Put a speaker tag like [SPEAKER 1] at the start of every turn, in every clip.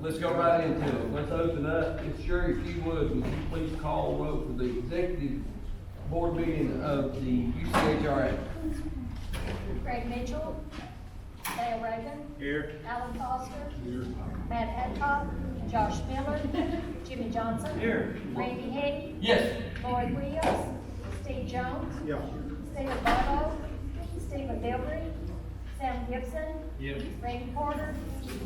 [SPEAKER 1] Let's go right into it. Let's open up. Ms. Sherry, if you would you please call roll for the executive board meeting of the UCHRA?
[SPEAKER 2] Craig Mitchell, Dale Reagan.
[SPEAKER 3] Here.
[SPEAKER 2] Alan Foster.
[SPEAKER 3] Here.
[SPEAKER 2] Matt Hadcock, Josh Miller, Jimmy Johnson.
[SPEAKER 3] Here.
[SPEAKER 2] Randy Henny,
[SPEAKER 1] Yes.
[SPEAKER 2] Lloyd Williams, Steve Jones,
[SPEAKER 3] Yeah.
[SPEAKER 2] Stephen Barlow, Stephen Dilbury, Sam Gibson,
[SPEAKER 3] Yes.
[SPEAKER 2] Randy Porter,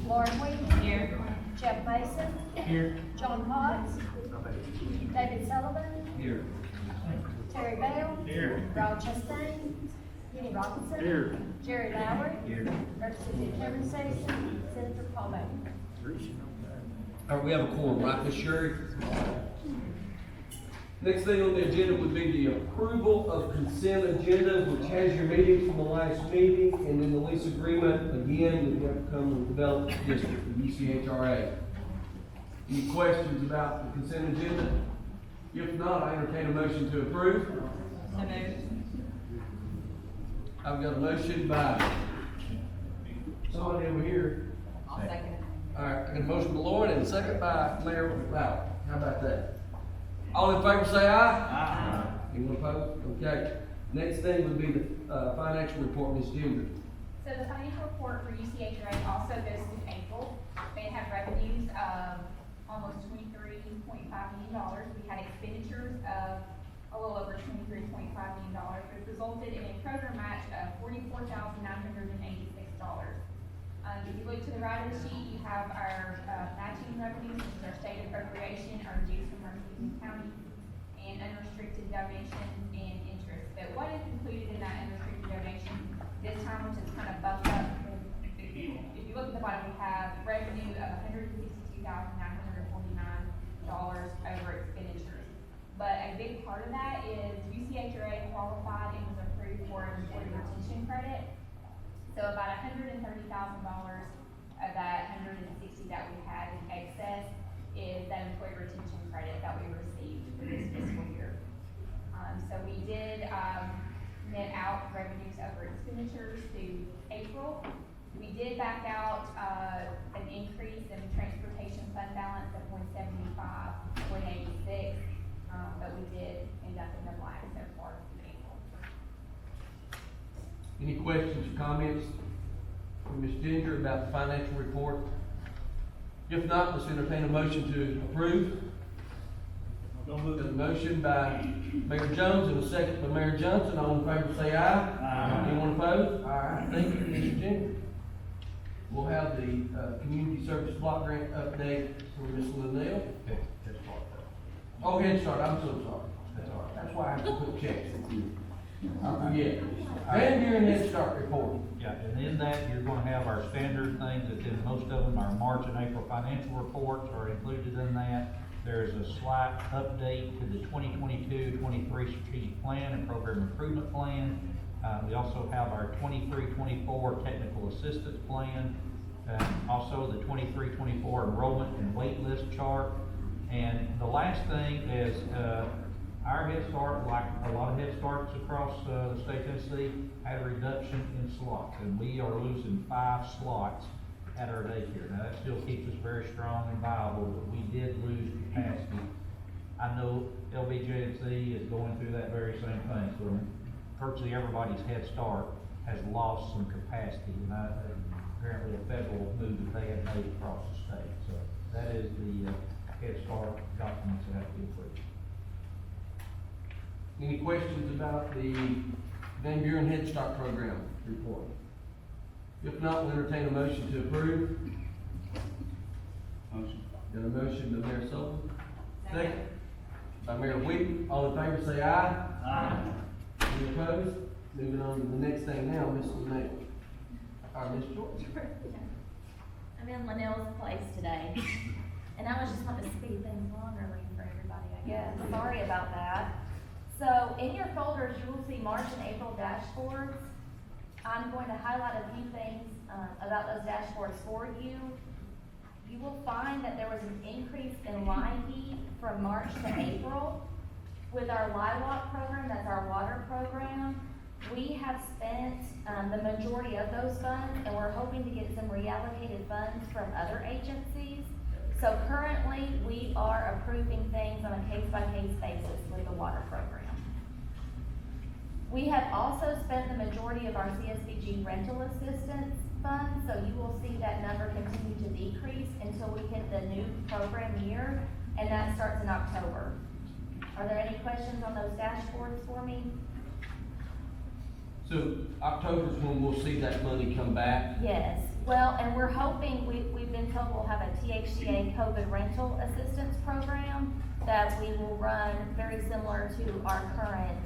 [SPEAKER 2] Lauren Wheaton.
[SPEAKER 4] Here.
[SPEAKER 2] Jeff Mason,
[SPEAKER 3] Here.
[SPEAKER 2] John Potts, David Sullivan,
[SPEAKER 1] Here.
[SPEAKER 2] Terry Bell,
[SPEAKER 3] Here.
[SPEAKER 2] Rod Chastain, Kenny Robinson.
[SPEAKER 3] Here.
[SPEAKER 2] Jerry Lowry,
[SPEAKER 3] Here.
[SPEAKER 2] Representative Cameron Stacy, Senator Paul Baker.
[SPEAKER 1] All right, we have a quorum, right, Ms. Sherry? Next thing on the agenda would be the approval of consent agenda, which has your meetings from the last meeting, and then the lease agreement, again, we have to come with development district, the UCHRA. Any questions about the consent agenda? If not, I entertain a motion to approve.
[SPEAKER 4] So moved.
[SPEAKER 1] I've got a motion by somebody over here.
[SPEAKER 4] I'll second it.
[SPEAKER 1] All right, I got a motion by Lauren and a second by Mayor Lowry. How about that? All in favor say aye.
[SPEAKER 3] Aye.
[SPEAKER 1] Anyone opposed? Okay. Next thing would be the financial report, Ms. Ginger.
[SPEAKER 5] So the financial report for UCHRA also goes through April. They have revenues of almost $23.5 million. We had expenditures of a little over $23.5 million, which resulted in a program match of $44,986. If you look to the right of the sheet, you have our matching revenues, which is our state appropriation, our dues from our county, and unrestricted donation and interest. But what is included in that unrestricted donation this time, which is kind of bumped up? If you look at the bottom, we have revenue of $162,949 over expenditures. But a big part of that is UCHRA qualified and was approved for an employee retention credit. So about $130,000 of that $160,000 that we had in excess is that employee retention credit that we received for this fiscal year. So we did net out revenues over expenditures through April. We did back out an increase in transportation fund balance of $175.86, but we did end up in the black so far through April.
[SPEAKER 1] Any questions or comments from Ms. Ginger about the financial report? If not, let's entertain a motion to approve.
[SPEAKER 3] Don't move
[SPEAKER 1] Got a
[SPEAKER 3] it.
[SPEAKER 1] motion by Mayor Jones and a second by Mayor Johnson. All in favor say aye.
[SPEAKER 3] Aye.
[SPEAKER 1] Anyone opposed? All right, thank you, Mr. Ginger. We'll have the community service block grant update for Ms. Linnell. Oh, Head Start, I'm so sorry. That's all right. That's why I have to put checks in you. I forget. Van Buren Head Start report.
[SPEAKER 6] Yeah, and in that, you're gonna have our standard things that's in most of them, our March and April financial reports are included in that. There's a slight update to the 2022-23 strategic plan and program improvement plan. We also have our 23-24 technical assistance plan. Also the 23-24 enrollment and wait list chart. And the last thing is, our Head Start, like a lot of Head Starts across the state of Tennessee, had a reduction in slots, and we are losing 5 slots at our daycare. Now, that still keeps us very strong and viable, but we did lose capacity. I know LBJC is going through that very same thing, so virtually everybody's Head Start has lost some capacity, and apparently a federal move that they have made across the state. So that is the Head Start documents that have to be approved.
[SPEAKER 1] Any questions about the Van Buren Head Start program report? If not, we'll entertain a motion to approve.
[SPEAKER 3] Motion.
[SPEAKER 1] Got a motion by Mayor Sullivan. Second. By Mayor Wheaton. All in favor say aye.
[SPEAKER 3] Aye.
[SPEAKER 1] Any opposed? Moving on to the next thing now, Ms. Linnell. Ms. George.
[SPEAKER 7] I'm in Linnell's place today, and I was just wanting to speed things along early for everybody, I guess. Sorry about that. So in your folders, you will see March and April dashboards. I'm going to highlight a few things about those dashboards for you. You will find that there was an increase in line fee from March to April with our LIWAP program, that's our water program. We have spent, the majority of those funds, and we're hoping to get some reallocated funds from other agencies. So currently, we are approving things on a case-by-case basis with the water program. We have also spent the majority of our CSBG rental assistance fund, so you will see that number continue to decrease until we hit the new program year, and that starts in October. Are there any questions on those dashboards for me?
[SPEAKER 1] So October's when we'll see that money come back.
[SPEAKER 7] Yes, well, and we're hoping, we've been told we'll have a THCA COVID rental assistance program that we will run very similar to our current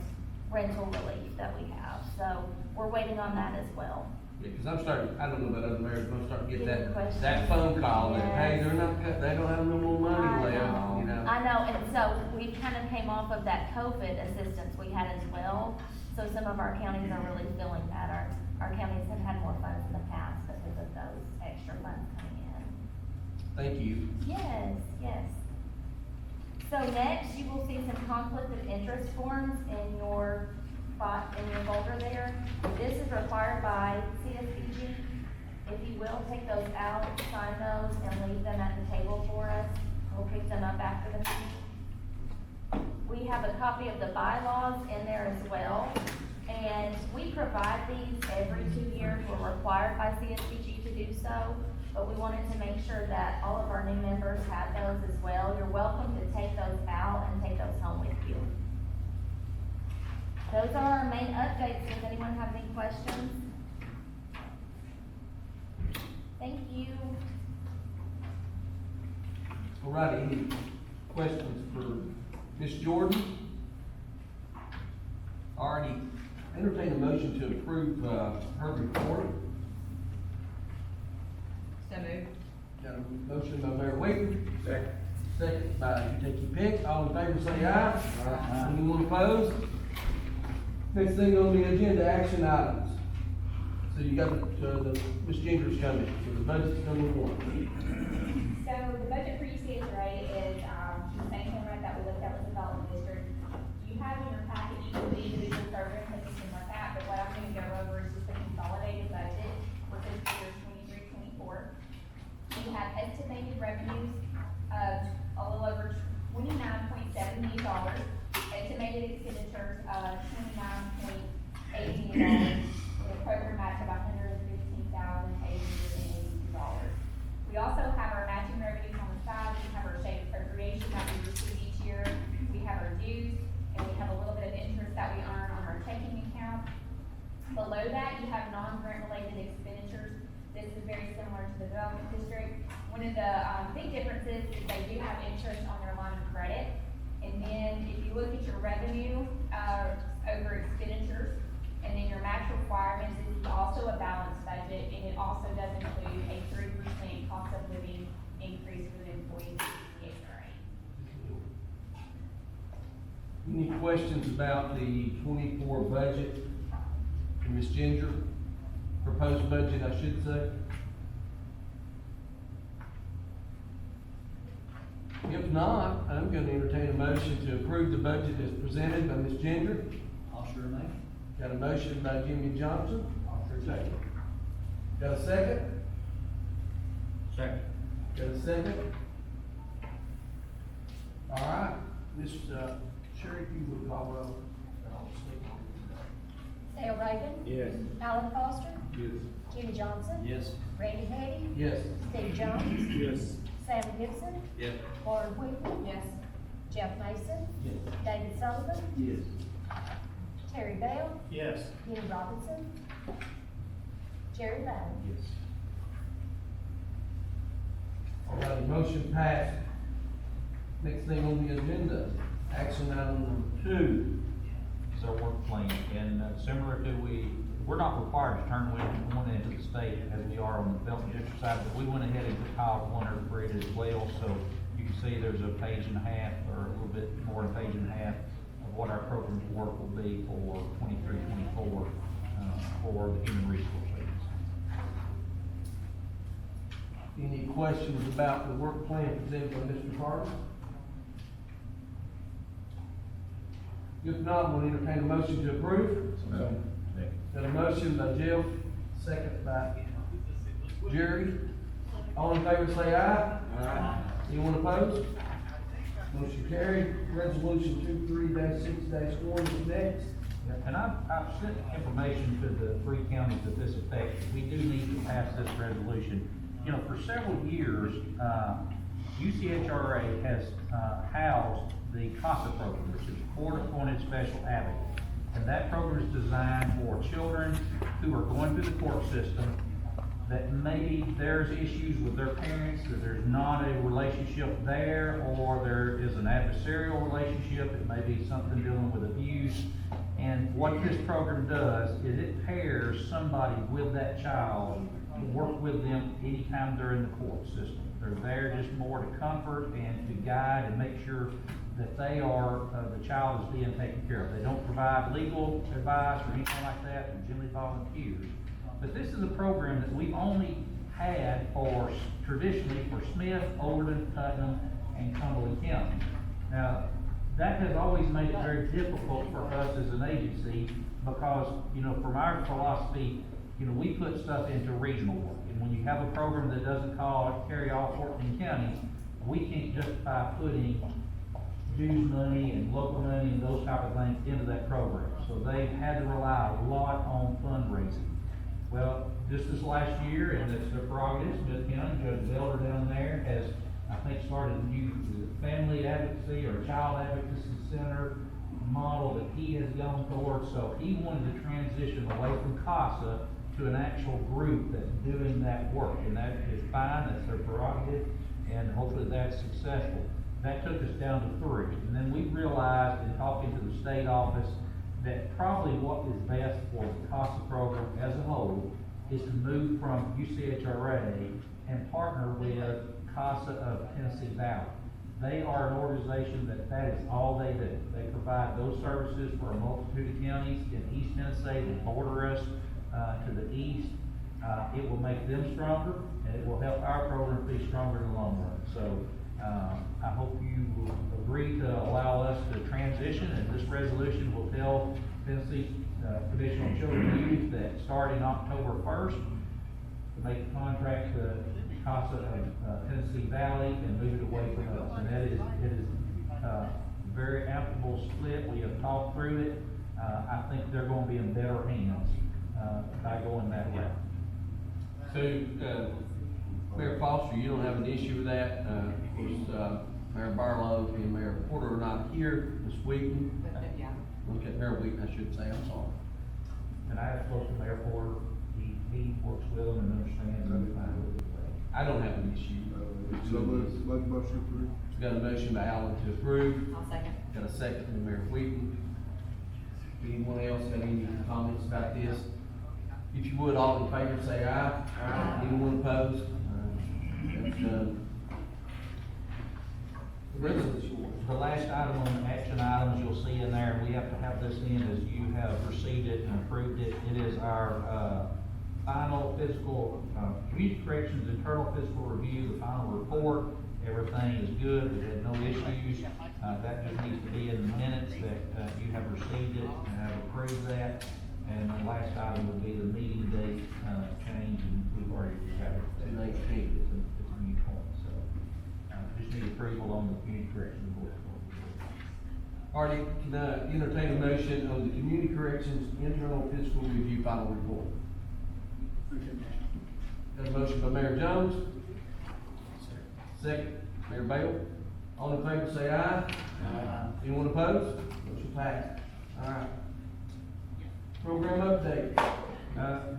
[SPEAKER 7] rental relief that we have. So we're waiting on that as well.
[SPEAKER 1] Yeah, cause I'm starting, I don't know about other mayors, but I'm starting to get
[SPEAKER 7] Getting
[SPEAKER 1] that,
[SPEAKER 7] questions.
[SPEAKER 1] that phone call that, hey,
[SPEAKER 7] Yes.
[SPEAKER 1] they're not, they don't have no more money left, you know?
[SPEAKER 7] I know, and so we kind of came off of that COVID assistance we had as well. So some of our counties are really feeling that. Our counties have had more funds in the past because of those extra funds coming in.
[SPEAKER 1] Thank you.
[SPEAKER 7] Yes, yes. So next, you will see some conflict of interest forms in your folder there. This is required by CSBG. If you will, take those out, sign those, and leave them at the table for us. We'll pick them up after the meeting. We have a copy of the bylaws in there as well. And we provide these every 2 years. We're required by CSBG to do so. But we wanted to make sure that all of our new members have those as well. You're welcome to take those out and take those home with you. Those are our main updates. Does anyone have any questions? Thank you.
[SPEAKER 1] All righty, any questions for Ms. Jordan? Already entertain a motion to approve, her report.
[SPEAKER 4] So moved.
[SPEAKER 1] Got a motion by Mayor Wheaton. Second. Second by you take your pick. All in favor say aye. Aye. Anyone opposed? Next thing on the agenda, action items. So you got the Ms. Ginger's coming, so the budget's coming on.
[SPEAKER 5] So the budget for UCHRA is, the same format that we looked at with the development district. You have in your packet, each of the individual programs and everything like that, but what I'm gonna go over is just the consolidated budget for fiscal year 23-24. We have estimated revenues of a little over $29.7 million, estimated expenditures of $29.8 million, with a program match of $115,882. We also have our matching revenues on the side. We have our state appropriation that we receive each year. We have our dues, and we have a little bit of interest that we earn on our checking account. Below that, you have non-grant related expenditures. This is very similar to the development district. One of the big differences is they do have interest on their line of credit. And then if you look at your revenue over expenditures, and then your match requirements, this is also a balanced budget, and it also does include a 3% cost of living increase for the employees of the UCHRA.
[SPEAKER 1] Any questions about the 24 budget for Ms. Ginger? Proposed budget, I should say. If not, I'm gonna entertain a motion to approve the budget as presented by Ms. Ginger.
[SPEAKER 3] I'll sure make.
[SPEAKER 1] Got a motion by Jimmy Johnson. Second. Got a second?
[SPEAKER 3] Second.
[SPEAKER 1] Got a second? All right, Ms. Sherry, if you would call roll.
[SPEAKER 2] Dale Reagan.
[SPEAKER 3] Yes.
[SPEAKER 2] Alan Foster.
[SPEAKER 3] Yes.
[SPEAKER 2] Jimmy Johnson.
[SPEAKER 3] Yes.
[SPEAKER 2] Randy Haiti.
[SPEAKER 1] Yes.
[SPEAKER 2] Steve Jones.
[SPEAKER 3] Yes.
[SPEAKER 2] Sam Gibson.
[SPEAKER 3] Yes.
[SPEAKER 2] Lauren Whitman.
[SPEAKER 4] Yes.
[SPEAKER 2] Jeff Mason.
[SPEAKER 3] Yes.
[SPEAKER 2] David Sullivan.
[SPEAKER 3] Yes.
[SPEAKER 2] Terry Bell.
[SPEAKER 3] Yes.
[SPEAKER 2] Kenny Robinson. Jerry Bell.
[SPEAKER 3] Yes.
[SPEAKER 1] All right, motion passed. Next thing on the agenda, action item number 2.
[SPEAKER 6] It's our work plan, and similar to we're not required to turn one into the state as we are on the development district side, but we went ahead and compiled one for it as well, so you can see there's a page and a half, or a little bit more than a page and a half of what our program of work will be for 23-24 for the human resource agency.
[SPEAKER 1] Any questions about the work plan presented by Mr. Carter? If not, we'll entertain a motion to approve. Got a motion by Jeff, second by Jerry. All in favor say aye. Aye. Anyone opposed? Motion carried. Resolution 23-6-1 is next.
[SPEAKER 6] And I've sent information to the three counties that this affects. We do need to pass this resolution. You know, for several years, UCHRA has housed the CASA program, which is Court-Appointed Special Advocate. And that program is designed for children who are going through the court system, that maybe there's issues with their parents, that there's not a relationship there, or there is an adversarial relationship, it may be something dealing with abuse. And what this program does is it pairs somebody with that child to work with them anytime they're in the court system. They're there just more to comfort and to guide and make sure that they are, the child is being taken care of. They don't provide legal advice or anything like that, and generally volunteers. But this is a program that we've only had for, traditionally, for Smith, Overton, Putnam, and Cumberland County. Now, that has always made it very difficult for us as an agency because, you know, from our philosophy, you know, we put stuff into regional work. And when you have a program that doesn't carry all 14 counties, we can't justify putting dues money and local money and those type of things into that program. So they've had to rely a lot on fundraising. Well, just this last year, and it's their prerogative, Smith County, Judge Elder down there has, I think, started a new family advocacy or child advocacy center model that he has gone towards. So he wanted to transition away from CASA to an actual group that's doing that work. And that is fine, that's their prerogative, and hopefully that's successful. That took us down to 3. And then we realized in talking to the state office that probably what is best for the CASA program as a whole is to move from UCHRA and partner with CASA of Tennessee Valley. They are an organization that is all they do. They provide those services for a multitude of counties in East Tennessee that border us to the east. It will make them stronger, and it will help our program be stronger in the long run. So I hope you will agree to allow us to transition, and this resolution will tell Tennessee Commission on Children and Youth that starting October 1st, to make the contract to CASA of Tennessee Valley and move it away from us. And it is very amicable split. We have talked through it. I think they're going to be in better hands by going that route.
[SPEAKER 1] So, Mayor Foster, you don't have an issue with that. Of course, Mayor Barlow and Mayor Porter are not here this week.
[SPEAKER 4] Yeah.
[SPEAKER 1] Okay, Mayor Wheaton, I should say, I'm sorry.
[SPEAKER 6] And I have spoken to Mayor Porter. He works with them and understands everything with it.
[SPEAKER 1] I don't have an issue.
[SPEAKER 8] So let's motion approved.
[SPEAKER 1] Got a motion by Allen to approve.
[SPEAKER 4] I'll second.
[SPEAKER 1] Got a second from Mayor Wheaton. Anyone else have any comments about this? If you would, all in favor say aye. Aye. Anyone opposed? That's done.
[SPEAKER 6] The last item on the action items you'll see in there, and we have to have this in as you have received it and approved it. It is our final fiscal, community corrections internal fiscal review, the final report. Everything is good, we had no issues. That just needs to be in the minutes that you have received it and have approved that. And the last item would be the meeting date change, and we've already got it.
[SPEAKER 1] To 19.
[SPEAKER 6] It's a new point, so just need approval on the community corrections board.
[SPEAKER 1] Artie, can I entertain a motion on the community corrections internal fiscal review final report? Got a motion by Mayor Jones. Second, Mayor Bale. All in favor say aye. Aye. Anyone opposed? Motion passed. All right. Program update.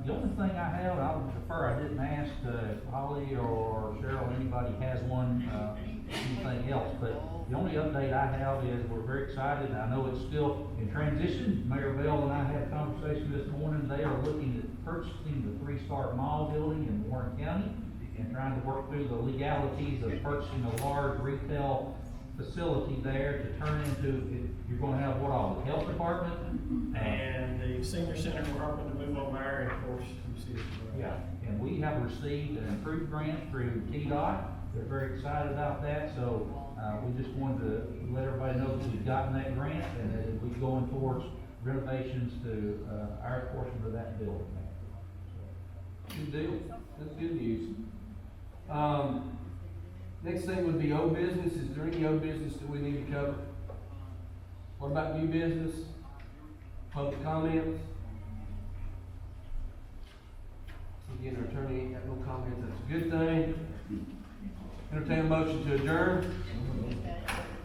[SPEAKER 6] The only thing I have, I'll defer, I didn't ask if Holly or Cheryl, anybody has one, anything else, but the only update I have is we're very excited. I know it's still in transition. Mayor Bell and I had a conversation this morning. They are looking at purchasing the 3-star mall building in Warren County and trying to work through the legalities of purchasing a large retail facility there to turn into, you're gonna have what all, the health department?
[SPEAKER 9] And the senior center, we're hoping to move over there, and of course, UCHRA.
[SPEAKER 6] Yeah, and we have received an improved grant through TDOT. They're very excited about that, so, we just wanted to let everybody know that we've gotten that grant and that we're going towards renovations to, our portion of that building.
[SPEAKER 1] Good deal, that's good news. Next thing would be old business, is there any old business that we need to cover? What about new business? Public comments? Again, our attorney ain't got no comments, that's a good thing. Entertain a motion to adjourn.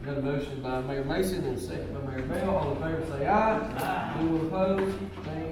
[SPEAKER 1] Got a motion by Mayor Mason and a second by Mayor Bell, all in favor say aye. Anyone opposed? Nay,